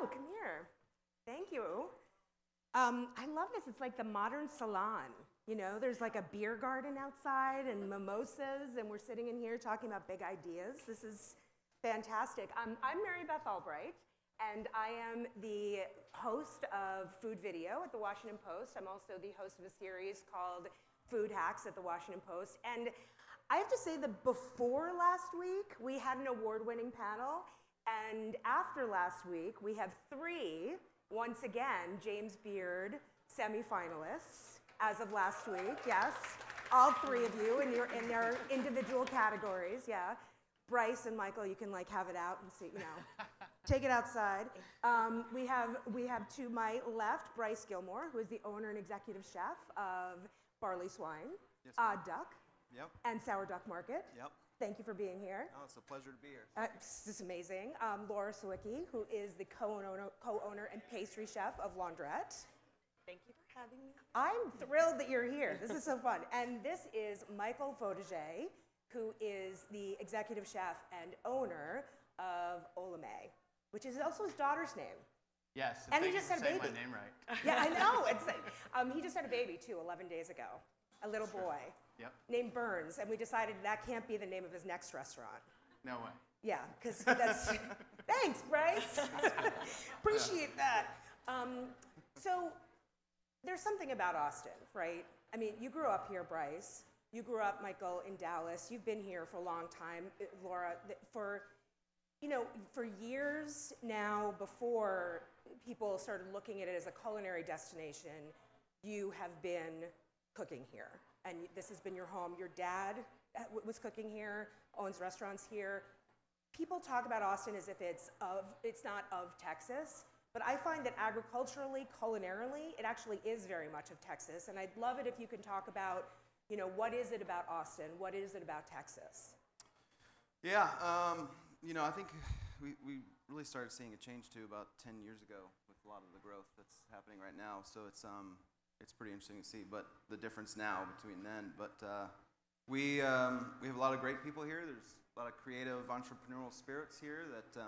Hello, come here. Thank you. I love this. It's like the modern salon. You know, there's like a beer garden outside and mimosas, and we're sitting in here talking about big ideas. This is fantastic. I'm Mary Beth Albright, and I am the host of Food Video at the Washington Post. I'm also the host of a series called Food Hacks at the Washington Post. And I have to say that before last week, we had an award-winning panel, and after last week, we have three, once again, James Beard semifinalists as of last week, yes. All three of you in their individual categories, yeah. Bryce and Michael, you can like have it out and see, you know, take it outside. We have to my left, Bryce Gilmore, who is the owner and executive chef of Barley Swine, Yes, Duck, Yep. and Sour Duck Market. Yep. Thank you for being here. Oh, it's a pleasure to be here. This is amazing. Laura Sawicki, who is the co-owner and pastry chef of Laundrette. Thank you for having me. I'm thrilled that you're here. This is so fun. And this is Michael Faudiger, who is the executive chef and owner of Olame, which is also his daughter's name. Yes, And he just had a baby. my name right. Yeah, I know. He just had a baby too, 11 days ago. A little boy Yep. named Burns, and we decided that can't be the name of his next restaurant. No way. Yeah, because that's. Thanks, Bryce. Appreciate that. So there's something about Austin, right? I mean, you grew up here, Bryce. You grew up, Michael, in Dallas. You've been here for a long time, Laura. For years now, before people started looking at it as a culinary destination, you have been cooking here, and this has been your home. Your dad was cooking here, owns restaurants here. People talk about Austin as if it's not of Texas, but I find that agriculturally, culinarily, it actually is very much of Texas, and I'd love it if you can talk about, you know, what is it about Austin? What is it about Texas? Yeah, I think we really started seeing a change too about 10 years ago with a lot of the growth that's happening right now. So it's pretty interesting to see, but the difference now between then. But we have a lot of great people here. There's a lot of creative entrepreneurial spirits here that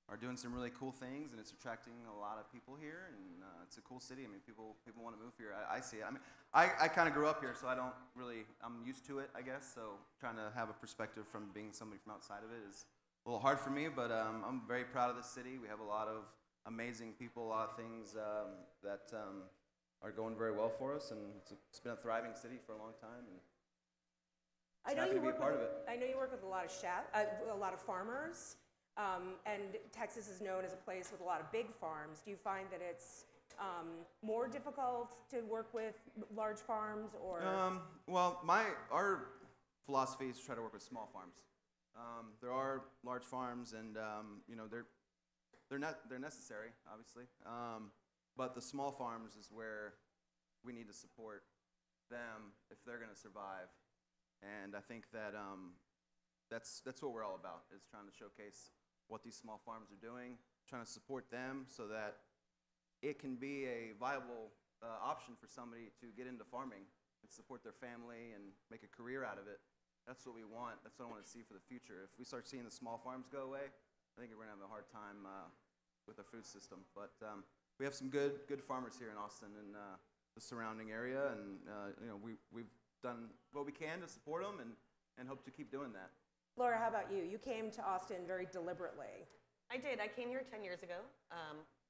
are doing some really cool things, and it's attracting a lot of people here, and it's a cool city. I mean, people want to move here. I see it. I mean, I kind of grew up here, so I'm used to it, I guess. So trying to have a perspective from being somebody from outside of it is a little hard for me, but I'm very proud of this city. We have a lot of amazing people, a lot of things that are going very well for us, and it's been a thriving city for a long time, and happy to be a part of it. I know you work with a lot of a lot of farmers, and Texas is known as a place with a lot of big farms. Do you find that it's more difficult to work with large farms, or? Well, our philosophy is to try to work with small farms. There are large farms, and they're necessary, obviously. But the small farms is where we need to support them if they're going to survive. And I think that that's what we're all about, is trying to showcase what these small farms are doing, trying to support them so that it can be a viable option for somebody to get into farming and support their family and make a career out of it. That's what we want. That's what I want to see for the future. If we start seeing the small farms go away, I think we're going to have a hard time with our food system. But we have some good farmers here in Austin and the surrounding area, and we've done what we can to support them and hope to keep doing that. Laura, how about you? You came to Austin very deliberately. I did. I came here 10 years ago.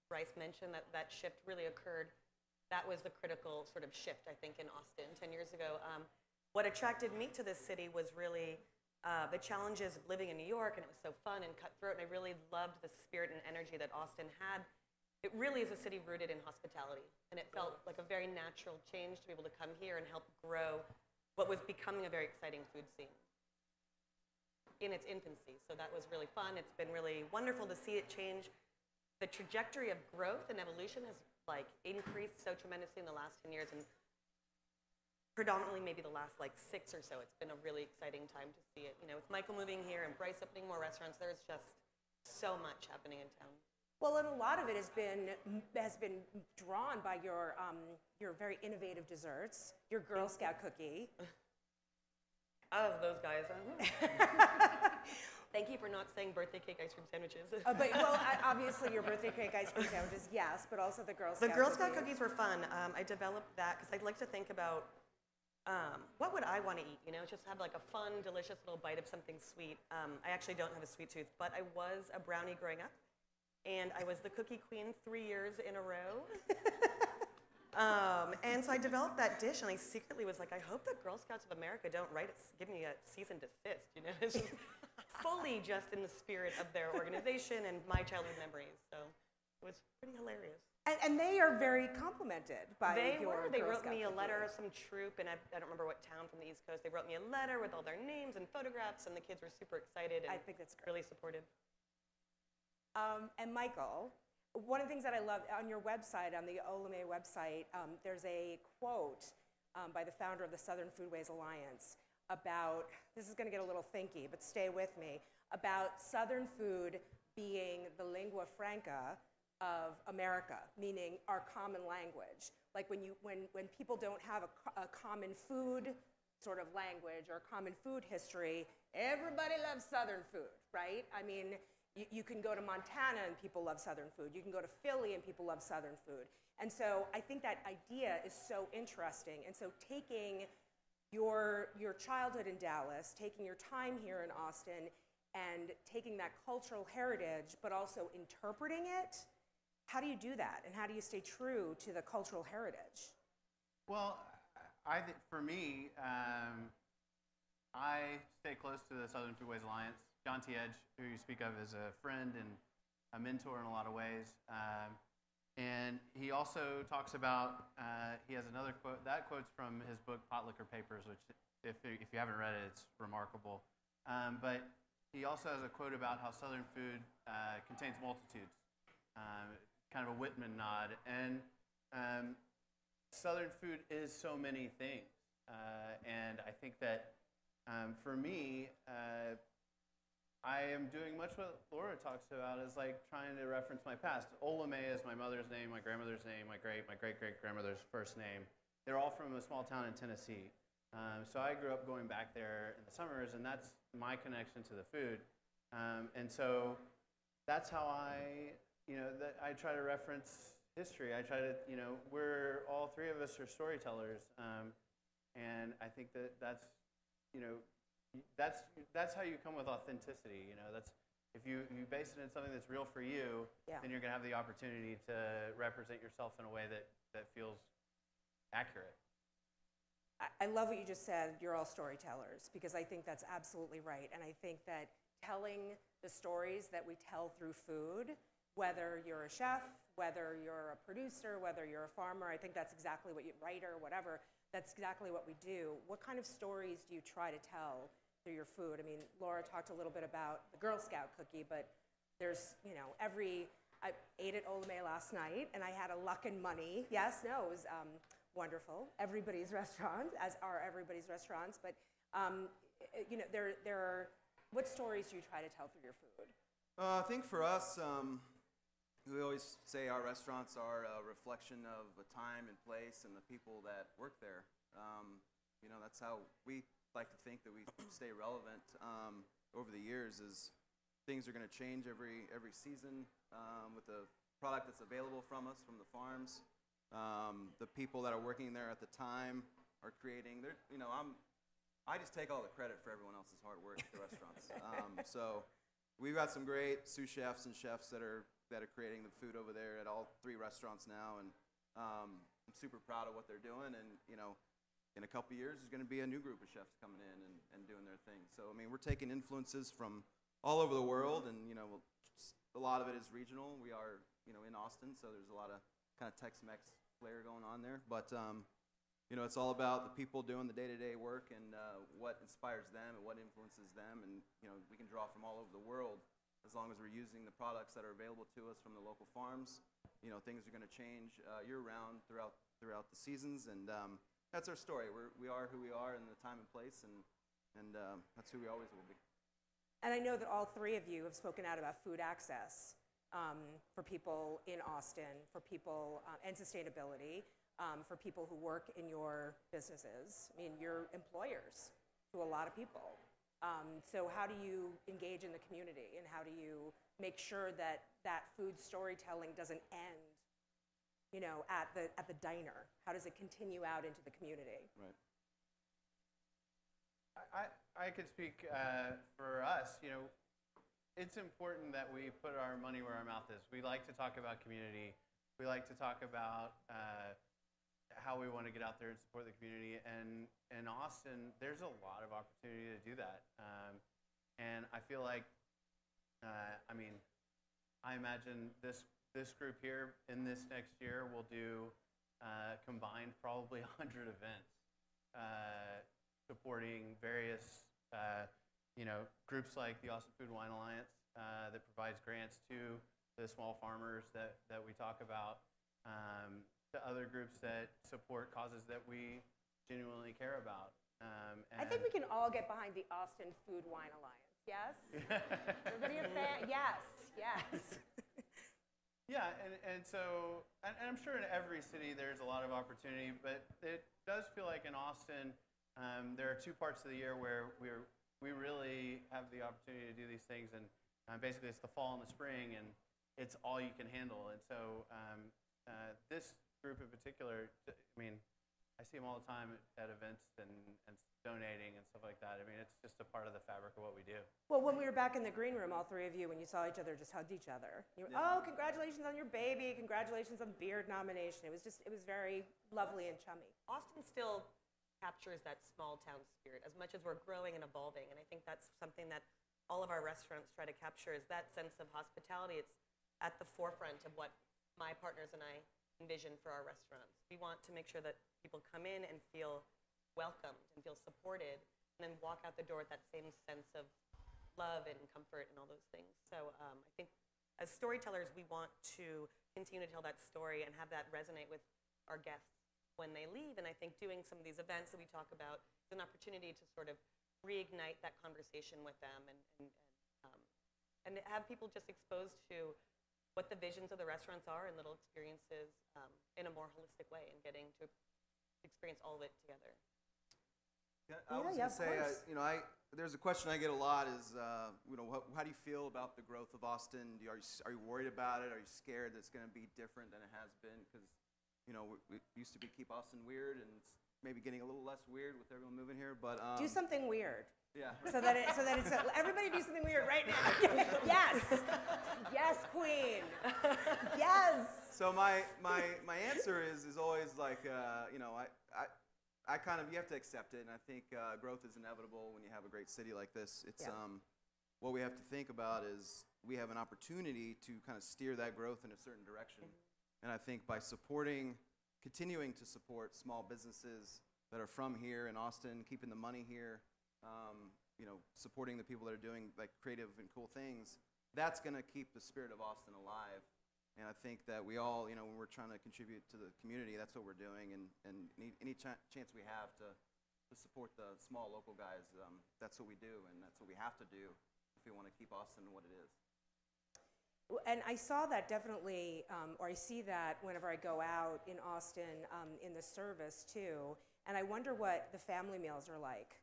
Bryce mentioned that shift really occurred. That was the critical sort of shift, I think, in Austin 10 years ago. What attracted me to this city was really the challenges of living in New York, and it was so fun and cutthroat, and I really loved the spirit and energy that Austin had. It really is a city rooted in hospitality, and it felt like a very natural change to be able to come here and help grow what was becoming a very exciting food scene in its infancy. So that was really fun. It's been really wonderful to see it change. The trajectory of growth and evolution has increased so tremendously in the last 10 years, and predominantly maybe the last 6 or so. It's been a really exciting time to see it. You know, with Michael moving here and Bryce opening more restaurants, there's just so much happening in town. Well, and a lot of it has been drawn by your very innovative desserts, your Girl Scout cookie. Oh, those guys. Thank you for not saying birthday cake ice cream sandwiches. Obviously your birthday cake ice cream sandwiches, yes, but also the Girl Scout The Girl Scout cookies were fun. I developed that because I'd like to think about what would I want to eat, just have like a fun, delicious little bite of something sweet. I actually don't have a sweet tooth, but I was a brownie growing up, and I was the cookie queen 3 years in a row. And so I developed that dish, and I secretly was like, I hope the Girl Scouts of America don't give me a cease and desist, It's just fully just in the spirit of their organization and my childhood memories. So it was pretty hilarious. And they are very complimented by your They Girl wrote Scout me a letter, cookies. some troop, and I don't remember what town from the East Coast. They wrote me a letter with all their names and photographs, and the kids were super excited and I think that's great. really supportive. And Michael, one of the things that I love on your website, on the Olame website, there's a quote by the founder of the Southern Foodways Alliance about, this is going to get a little thinky, but stay with me, about Southern food being the lingua franca of America, meaning our common language. Like when people don't have a common food sort of language or common food history, everybody loves Southern food, right? I mean, you can go to Montana and people love Southern food. You can go to Philly and people love Southern food. And so I think that idea is so interesting. And so taking your childhood in Dallas, taking your time here in Austin, and taking that cultural heritage, but also interpreting it, how do you do that? And how do you stay true to the cultural heritage? Well, I think for me, I stay close to the Southern Foodways Alliance. John T. Edge, who you speak of, is a friend and a mentor in a lot of ways. And he also talks about, he has another quote, that quote's from his book, Pot Liquor Papers, which if you haven't read it, it's remarkable. But he also has a quote about how Southern food contains multitudes, kind of a Whitman nod. And Southern food is so many things. And I think that for me, I am doing much what Laura talks about, is like trying to reference my past. Olame is my mother's name, my grandmother's name, my great-great-grandmother's first name. They're all from a small town in Tennessee. So I grew up going back there in the summers, and that's my connection to the food. And so that's how I try to reference history. I try to, we're all three of us are storytellers. And I think that's how you come with authenticity. That's if you base it in something that's real for you, then you're going to have the opportunity to represent yourself in a way that feels accurate. I love what you just said, you're all storytellers, because I think that's absolutely right. And I think that telling the stories that we tell through food, whether you're a chef, whether you're a producer, whether you're a farmer, I think that's exactly what you, writer, whatever, that's exactly what we do. What kind of stories do you try to tell through your food? I mean, Laura talked a little bit about the Girl Scout cookie, but there's, I ate at Olame last night, and I had a Luck and Money. Yes, no, it was wonderful. Everybody's restaurants, as are everybody's restaurants, but there are, what stories do you try to tell through your food? I think for us, we always say our restaurants are a reflection of a time and place and the people that work there. That's how we like to think that we stay relevant over the years. Is things are going to change every season with the product that's available from us, from the farms. The people that are working there at the time are creating. I just take all the credit for everyone else's hard work at the restaurants. So we've got some great sous chefs and chefs that are creating the food over there at all three restaurants now, and I'm super proud of what they're doing. And in a couple years, there's going to be a new group of chefs coming in and doing their thing. So we're taking influences from all over the world, and a lot of it is regional. We are in Austin, so there's a lot of kind of Tex-Mex flair going on there. But it's all about the people doing the day-to-day work and what inspires them and what influences them. And we can draw from all over the world. As long as we're using the products that are available to us from the local farms, things are going to change year-round throughout the seasons, and that's our story. We are who we are in the time and place, and that's who we always will be. And I know that all three of you have spoken out about food access for people in Austin, for people, and sustainability, for people who work in your businesses. I mean, you're employers to a lot of people. So how do you engage in the community, and how do you make sure that that food storytelling doesn't end, at the diner? How does it continue out into the community? Right. I could speak for us. It's important that we put our money where our mouth is. We like to talk about community. We like to talk about how we want to get out there and support the community. And in Austin, there's a lot of opportunity to do that. And I feel like, I imagine this group here in this next year will do combined probably 100 events supporting various groups like the Austin Food Wine Alliance that provides grants to the small farmers that we talk about, to other groups that support causes that we genuinely care about. I think we can all get behind the Austin Food Wine Alliance, yes? Everybody a fan? Yes, yes. Yeah, and so, and I'm sure in every city there's a lot of opportunity, but it does feel like in Austin, there are 2 parts of the year where we really have the opportunity to do these things, and basically it's the fall and the spring, and it's all you can handle. And so this group in particular, I see them all the time at events and donating and stuff like that. It's just a part of the fabric of what we do. Well, when we were back in the green room, all 3 of you, when you saw each other, just hugged each other. You were, oh, congratulations on your baby. Congratulations on the Beard nomination. It was very lovely and chummy. Austin still captures that small town spirit as much as we're growing and evolving. And I think that's something that all of our restaurants try to capture, is that sense of hospitality. It's at the forefront of what my partners and I envision for our restaurants. We want to make sure that people come in and feel welcomed and feel supported, and then walk out the door with that same sense of love and comfort and all those things. So I think as storytellers, we want to continue to tell that story and have that resonate with our guests when they leave. And I think doing some of these events that we talk about is an opportunity to sort of reignite that conversation with them, and have people just exposed to what the visions of the restaurants are and little experiences in a more holistic way, and getting to experience all of it together. Yeah, I was going to say, there's a question I get a lot is, how do you feel about the growth of Austin? Are you worried about it? Are you scared that it's going to be different than it has been? Because, it used to be keep Austin weird, and it's maybe getting a little less weird with everyone moving here. But do something weird. Yeah. So that it's everybody do something weird right now. Yes, yes, Queen. Yes. So my answer is always like, I kind of, you have to accept it, and I think growth is inevitable when you have a great city like this. It's what we have to think about is we have an opportunity to kind of steer that growth in a certain direction. And I think by continuing to support small businesses that are from here in Austin, keeping the money here, supporting the people that are doing like creative and cool things, that's going to keep the spirit of Austin alive. And I think that we all, when we're trying to contribute to the community, that's what we're doing. And any chance we have to support the small local guys, that's what we do, and that's what we have to do if we want to keep Austin what it is. And I saw that definitely, or I see that whenever I go out in Austin in the service too. And I wonder what the family meals are like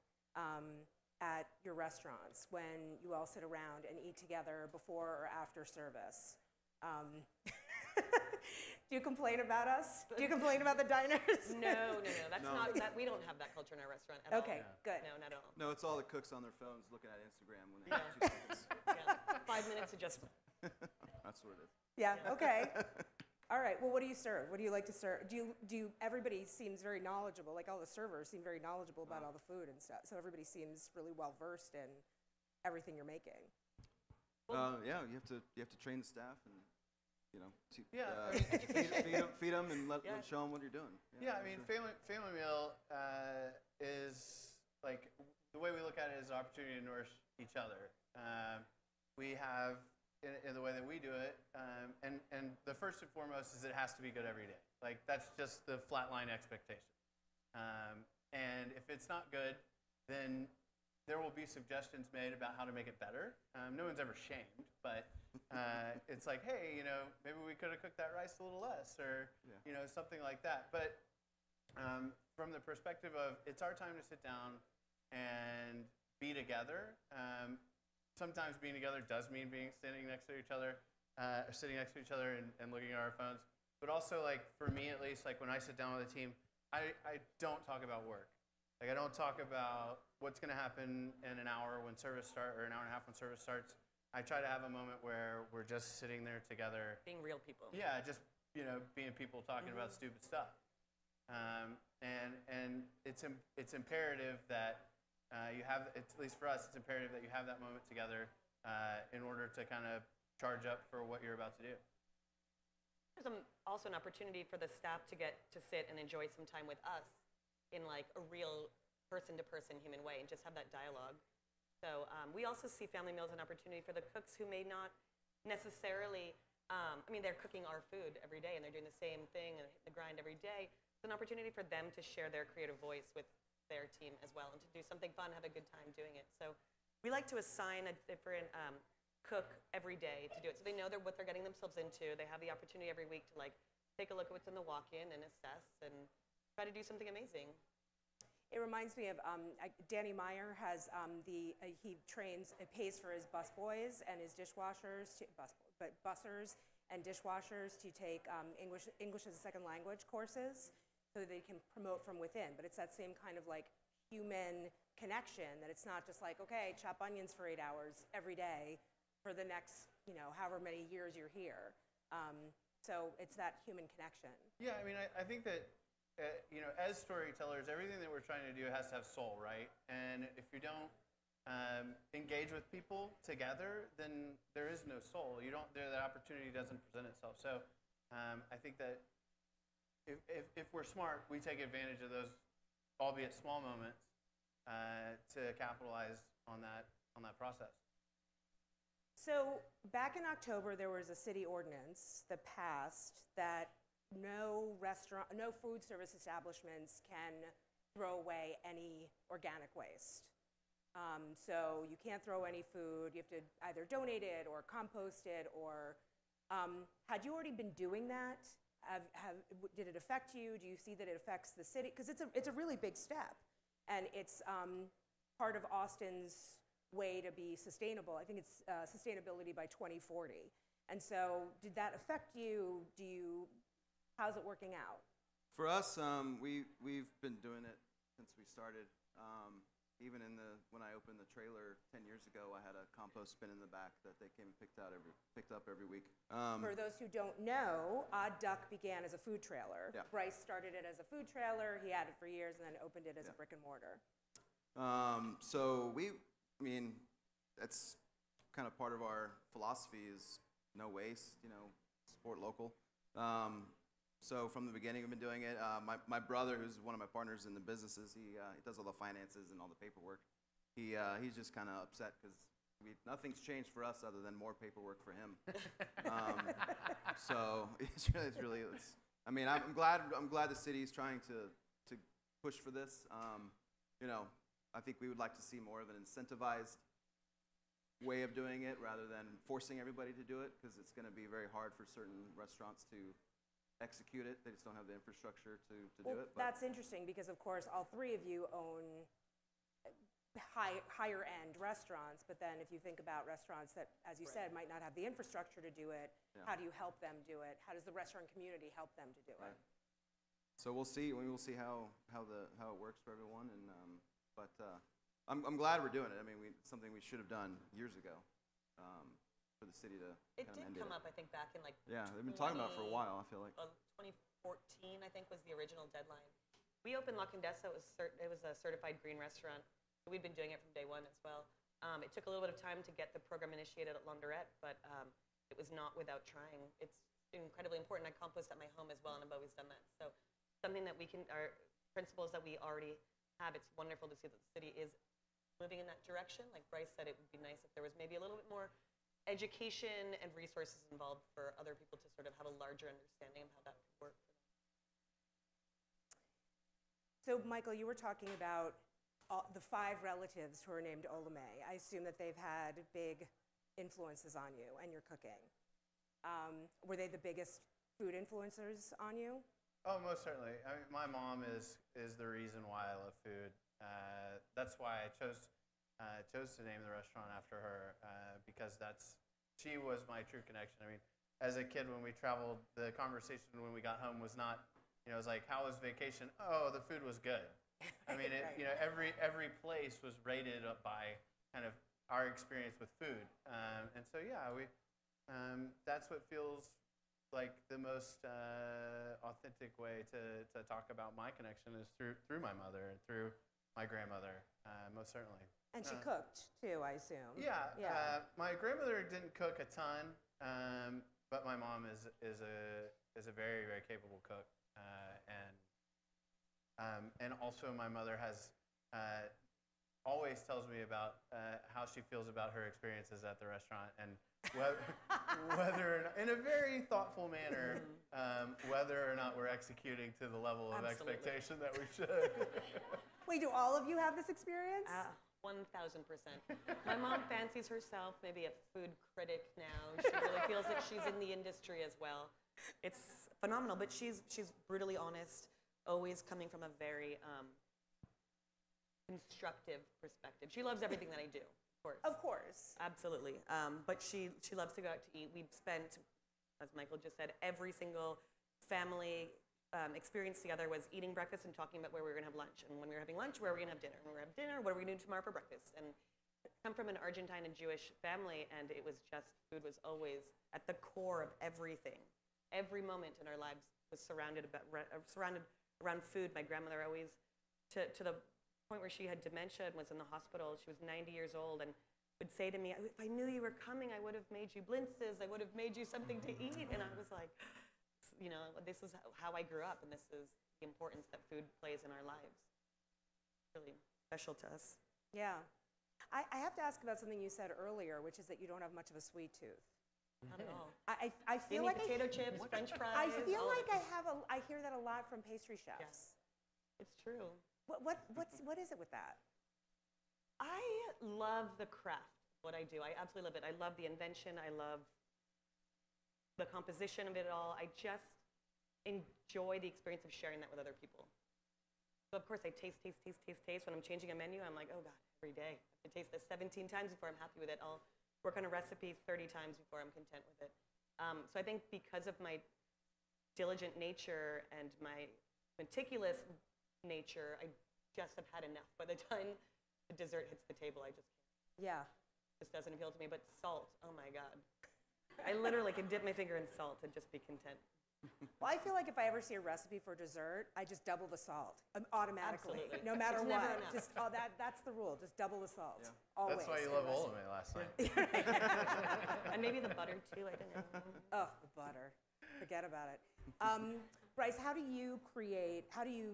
at your restaurants when you all sit around and eat together before or after service. Do you complain about us? Do you complain about the diners? No. That's not that. We don't have that culture in our restaurant at all. Okay, good. No, not at all. No, it's all the cooks on their phones looking at Instagram when they Yeah. have 2 seconds. Yeah. 5 minutes of just. That's what it is. Yeah, okay. All right, well, what do you serve? What do you like to serve? Everybody seems very knowledgeable, like all the servers seem very knowledgeable about all the food and stuff, so everybody seems really well versed in everything you're making. Yeah, you have to train the staff and, feed them and show them what you're doing. Yeah, family meal is like, the way we look at it is an opportunity to nourish each other. We have, in the way that we do it, and the first and foremost is it has to be good every day. Like, that's just the flatline expectation. And if it's not good, then there will be suggestions made about how to make it better. No one's ever shamed, but it's like, hey, maybe we could have cooked that rice a little less, or something like that. But from the perspective of, it's our time to sit down and be together. Sometimes being together does mean sitting next to each other, and looking at our phones. But also, like for me at least, like when I sit down with a team, I don't talk about work. Like I don't talk about what's going to happen in an hour when service starts, or an hour and a half when service starts. I try to have a moment where we're just sitting there together. Being real people. Yeah, just being people talking about stupid stuff. And it's imperative that you have, at least for us, it's imperative that you have that moment together in order to kind of charge up for what you're about to do. There's also an opportunity for the staff to get to sit and enjoy some time with us in like a real person-to-person human way and just have that dialogue. So we also see family meals an opportunity for the cooks who may not necessarily, they're cooking our food every day and they're doing the same thing and the grind every day. It's an opportunity for them to share their creative voice with their team as well and to do something fun, have a good time doing it. So we like to assign a different cook every day to do it. So they know what they're getting themselves into. They have the opportunity every week to like take a look at what's in the walk-in and assess and try to do something amazing. It reminds me of Danny Meyer has he pays for his busboys and his dishwashers, bussers and dishwashers to take English as a second language courses so that they can promote from within. But it's that same kind of like human connection that it's not just like, okay, chop onions for 8 hours every day for the next, however many years you're here. So it's that human connection. Yeah, I think that, as storytellers, everything that we're trying to do has to have soul, right? And if you don't engage with people together, then there is no soul. That opportunity doesn't present itself. So I think that if we're smart, we take advantage of those, albeit small moments, to capitalize on that process. So back in October, there was a city ordinance that passed that no food service establishments can throw away any organic waste. So you can't throw any food. You have to either donate it or compost it. Or had you already been doing that? Did it affect you? Do you see that it affects the city? Because it's a really big step, and it's part of Austin's way to be sustainable. I think it's sustainability by 2040. And so, did that affect you? How's it working out? For us, we've been doing it since we started. Even when I opened the trailer 10 years ago, I had a compost bin in the back that they came and picked up every week. For those who don't know, Odd Duck began as a food trailer. Yeah. Bryce started it as a food trailer. He had it for years and then opened it as a brick and mortar. So that's kind of part of our philosophy is no waste, support local. So from the beginning, we've been doing it. My brother, who's one of my partners in the businesses, he does all the finances and all the paperwork. He's just kind of upset because nothing's changed for us other than more paperwork for him. So I'm glad the city is trying to push for this. I think we would like to see more of an incentivized way of doing it rather than forcing everybody to do it, because it's going to be very hard for certain restaurants to execute it. They just don't have the infrastructure to do it. But that's interesting because, of course, all three of you own higher-end restaurants, but then if you think about restaurants that, as you said, might not have the infrastructure to do it, how do you help them do it? How does the restaurant community help them to do it? So we'll see. We'll see how it works for everyone, but I'm glad we're doing it. It's something we should have done years ago for the city to. It did come up, I think, back in they've been talking about it for a while. I feel like 2014, I think, was the original deadline. We opened La Condesa. It was a certified green restaurant. We'd been doing it from day one as well. It took a little bit of time to get the program initiated at Laundrette, but it was not without trying. It's incredibly important. I compost at my home as well, and I've always done that. So something that our principles that we already have, it's wonderful to see that the city is moving in that direction. Like Bryce said, it would be nice if there was maybe a little bit more education and resources involved for other people to sort of have a larger understanding of how that could work for them. So, Michael, you were talking about the 5 relatives who are named Olame. I assume that they've had big influences on you and your cooking. Were they the biggest food influencers on you? Oh, most certainly. My mom is the reason why I love food. That's why I chose chose to name the restaurant after her because she was my true connection. I mean, as a kid when we traveled, the conversation when we got home was not, it was like, how was vacation? Oh, the food was good. I mean, Right. every place was rated up by kind of our experience with food, and so yeah, that's what feels like the most authentic way to talk about my connection is through my mother and through my grandmother, most certainly. And she cooked too, I assume. Yeah, Yeah. my grandmother didn't cook a ton, but my mom is a very very capable cook, and also my mother has always tells me about how she feels about her experiences at the restaurant and whether or not, in a very thoughtful manner, whether or not we're executing to the level of Absolutely. expectation that we should. Wait, do all of you have this experience? 1000%. My mom fancies herself maybe a food critic now. She really feels that she's in the industry as well. It's phenomenal, but she's brutally honest, always coming from a very constructive perspective. She loves everything that I do, of course. Of course. Absolutely. But she loves to go out to eat. We've spent, as Michael just said, every single family experience together was eating breakfast and talking about where we were going to have lunch. And when we were having lunch, where are we going to have dinner? When we were having dinner, what are we going to do tomorrow for breakfast? And I come from an Argentine and Jewish family, and it was just, food was always at the core of everything. Every moment in our lives was surrounded around food. My grandmother always, to the point where she had dementia and was in the hospital. She was 90 years old and would say to me, if I knew you were coming, I would have made you blintzes. I would have made you something to eat. And I was like, this is how I grew up, and this is the importance that food plays in our lives. Really special to us. Yeah. I have to ask about something you said earlier, which is that you don't have much of a sweet tooth. Not at all. I feel like potato chips, French fries. I feel all like of it. I hear that a lot from pastry chefs. Yes, it's true. What is it with that? I love the craft, what I do. I absolutely love it. I love the invention. I love the composition of it all. I just enjoy the experience of sharing that with other people. So of course I taste. When I'm changing a menu, I'm like, oh God, every day. I have to taste this 17 times before I'm happy with it. I'll work on a recipe 30 times before I'm content with it. So I think because of my diligent nature and my meticulous nature, I just have had enough. By the time the dessert hits the table, I just can't. Yeah. This doesn't appeal to me. But salt, oh my God. I literally can dip my finger in salt and just be content. Well, I feel like if I ever see a recipe for dessert, I just double the salt automatically, Absolutely. no matter It's what. never enough. Just that's the rule. Just double the salt. Yeah. Always. That's why you in a love recipe. Olame last night. And maybe the butter too, I don't know. Oh, the butter. Forget about it. Bryce, how do you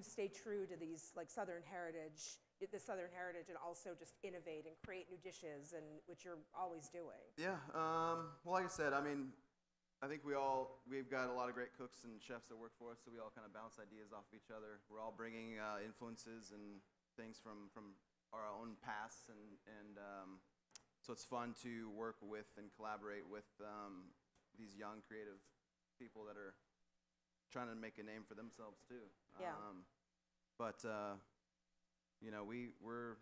stay true to these like the Southern heritage, and also just innovate and create new dishes, and which you're always doing? Yeah. Well, like I said, I mean, I think we've got a lot of great cooks and chefs that work for us, so we all kind of bounce ideas off of each other. We're all bringing influences and things from our own pasts, and so it's fun to work with and collaborate with these young creative people that are trying to make a name for themselves too. Yeah. But we're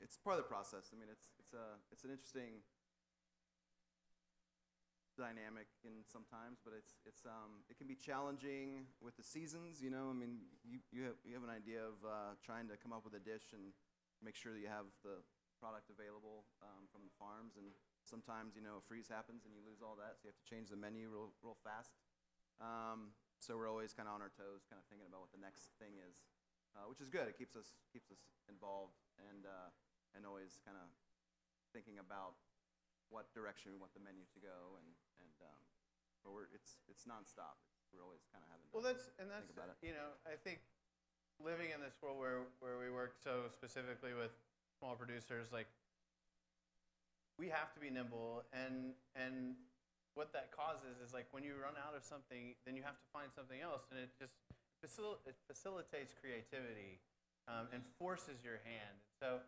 it's part of the process. I mean, it's an interesting dynamic sometimes, but it can be challenging with the seasons. I mean, you have an idea of trying to come up with a dish and make sure that you have the product available from the farms, and sometimes a freeze happens and you lose all that, so you have to change the menu real fast. So we're always kind of on our toes, kind of thinking about what the next thing is, which is good. It keeps us involved and always kind of thinking about what direction we want the menu to go, but it's nonstop. We're always kind of having to That's think about it. I think living in this world where we work so specifically with small producers, like we have to be nimble, and what that causes is like when you run out of something, then you have to find something else, and it just facilitates creativity and forces your hand. So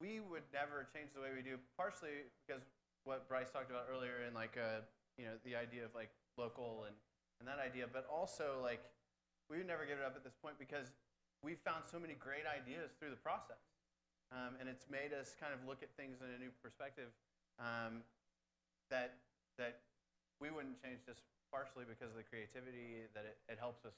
we would never change the way we do, partially because what Bryce talked about earlier, and like the idea of like local and that idea, but also like we would never give it up at this point because we've found so many great ideas through the process. and it's made us kind of look at things in a new perspective that we wouldn't change just partially because of the creativity that it helps us,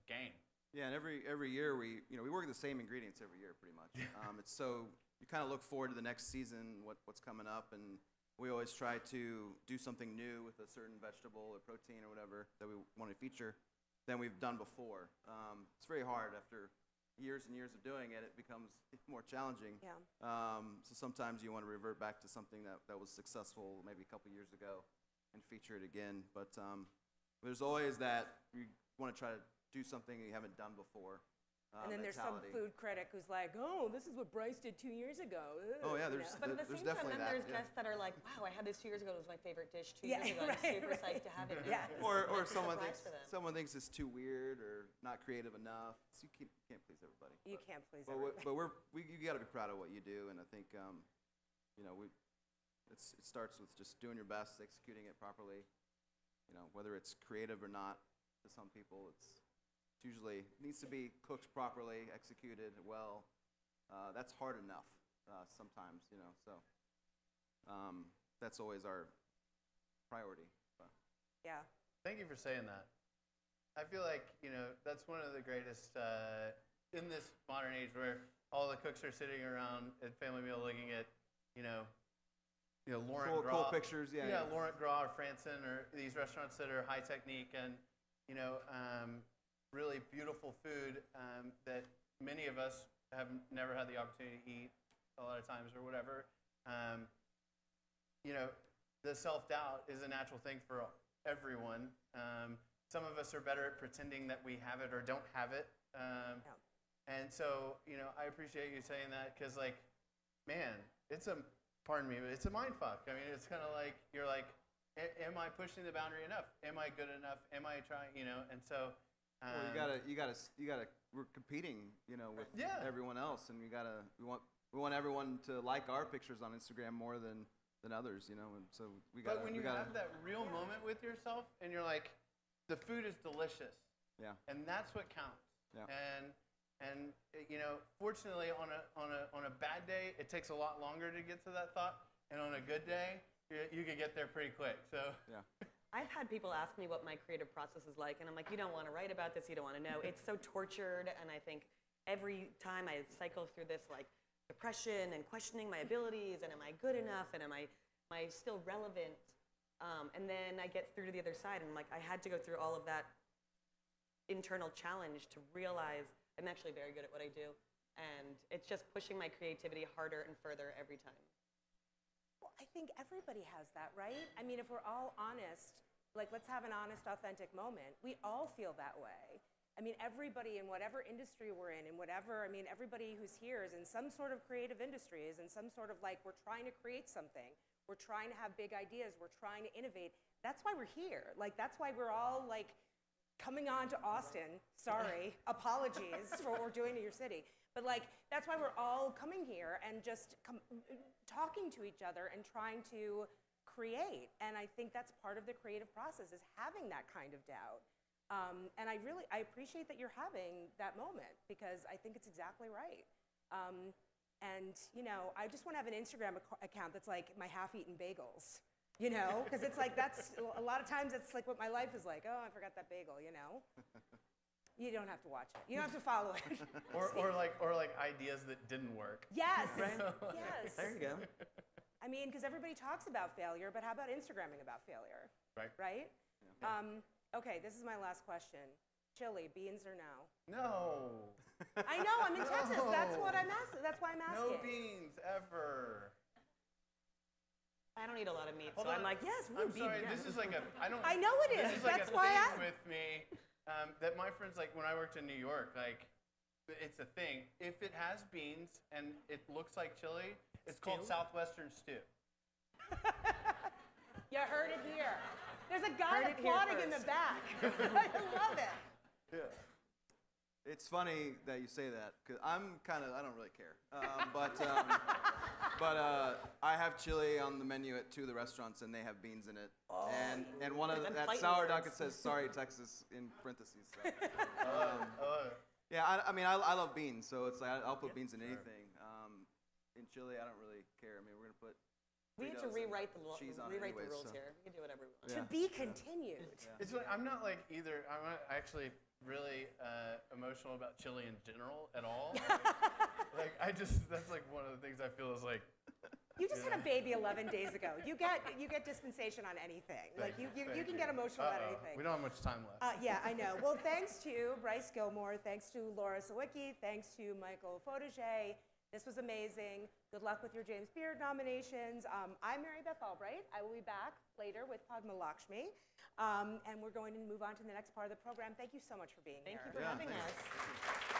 gain. Yeah, and every year we work the same ingredients every year pretty much. It's so you kind of look forward to the next season, what's coming up, and we always try to do something new with a certain vegetable or protein or whatever that we want to feature than we've done before. It's very hard after years and years of doing it. It becomes more challenging. Yeah. So sometimes you want to revert back to something that was successful maybe a couple years ago and feature it again. But there's always that you want to try to do something you haven't done before. And then there's some mentality. food critic who's like, oh, this is what Bryce did 2 years ago. Ugh, Oh yeah, you there's know? But at the there's same time, definitely then that. there's Yeah. guests that are like, wow, I had this 2 years ago. It was my favorite dish 2 Yeah, years ago. I'm right, super right. psyched to have it. Yeah. now. Or It's a someone surprise thinks for them. someone thinks it's too weird or not creative enough. So you can't please everybody. You can't please But everybody. you got to be proud of what you do, and I think it starts with just doing your best, executing it properly. Whether it's creative or not, to some people it's usually needs to be cooked properly, executed well. That's hard enough sometimes, So that's always our priority. But. Yeah. Thank you for saying that. I feel like, that's one of the greatest, in this modern age where all the cooks are sitting around at family meal looking at, Laurent Cool Gras. pictures, yeah. Yeah, Laurent Gras or Franson or these restaurants that are high technique and, really beautiful food that many of us have never had the opportunity to eat a lot of times or whatever. The self-doubt is a natural thing for everyone. Some of us are better at pretending that we have it or don't have it. And so, I appreciate you saying that because, man, it's a mind fuck. I mean, it's kind of like, you're like, am I pushing the boundary enough? Am I good enough? Am I trying, And so... Well, you gotta. We're competing, with everyone else, and we want everyone to like our pictures on Instagram more than others, and so we gotta. But when you have that real moment with yourself, and you're like, the food is delicious, and that's what counts. Yeah. And fortunately, on a bad day, it takes a lot longer to get to that thought, and on a good day, you can get there pretty quick. So. Yeah. I've had people ask me what my creative process is like, and I'm like, you don't want to write about this, you don't want to know. It's so tortured, and I think every time I cycle through this depression and questioning my abilities, and am I good enough, and am I still relevant? And then I get through to the other side, and I'm like, I had to go through all of that internal challenge to realize I'm actually very good at what I do, and it's just pushing my creativity harder and further every time. Well, I think everybody has that, right? I mean, if we're all honest, let's have an honest, authentic moment. We all feel that way. I mean, everybody in whatever industry we're in, everybody who's here is in some sort of creative industry, is in some sort of we're trying to create something. We're trying to have big ideas. We're trying to innovate. That's why we're here. That's why we're all coming on to Austin. Sorry, apologies for what we're doing to your city. But that's why we're all coming here and just talking to each other and trying to create. And I think that's part of the creative process, is having that kind of doubt. And I appreciate that you're having that moment, because I think it's exactly right. And I just want to have an Instagram account that's my half-eaten bagels, because it's that's a lot of times it's what my life is like. Oh, I forgot that bagel, You don't have to watch it. You don't have to follow it. or ideas that didn't work. Yes. Right? Yes. There you go. I mean, because everybody talks about failure, but how about Instagramming about failure? Right. Right? Yeah. Okay, this is my last question. Chili, beans or no? No. I know, I'm in Texas. That's what I'm asking. That's why I'm asking. No beans ever. I don't eat a lot of meat, Hold so on. I'm like, yes, I'm beef, sorry. yes. This is I don't. I know it is. This is That's a why thing I. with me that my friends when I worked in New York it's a thing. If it has beans and it looks like chili, it's called Southwestern stew. You heard it here. There's a guy Heard it here applauding in the first. back. I love it. Yeah. It's funny that you say that, because I don't really care. But I have chili on the menu at 2 of the restaurants, and they have beans in it. Oh, and one of them that fighting sour duck, words. it says "Sorry, Texas" in parentheses. So. Yeah, I love beans, so it's I'll put beans in anything. chili. I don't really care. I mean, we're gonna put We need to Fritos and rewrite the cheese on it rewrite the anyways, rules so. here. We can do whatever we want. To Yeah. be continued. It's like, I'm not like either. I'm not actually really emotional about chili in general at all. Like I just that's like one of the things I feel is like. You just had a baby 11 days ago. You get dispensation on anything. Like you can get emotional about anything. We don't have much time left. Yeah, I know. Well, thanks to Bryce Gilmore, thanks to Laura Sawicki, thanks to Michael Fotoge. This was amazing. Good luck with your James Beard nominations. I'm Mary Beth Albright. I will be back later with Padma Lakshmi. And we're going to move on to the next part of the program. Thank you so much for being here. Thank you for having us.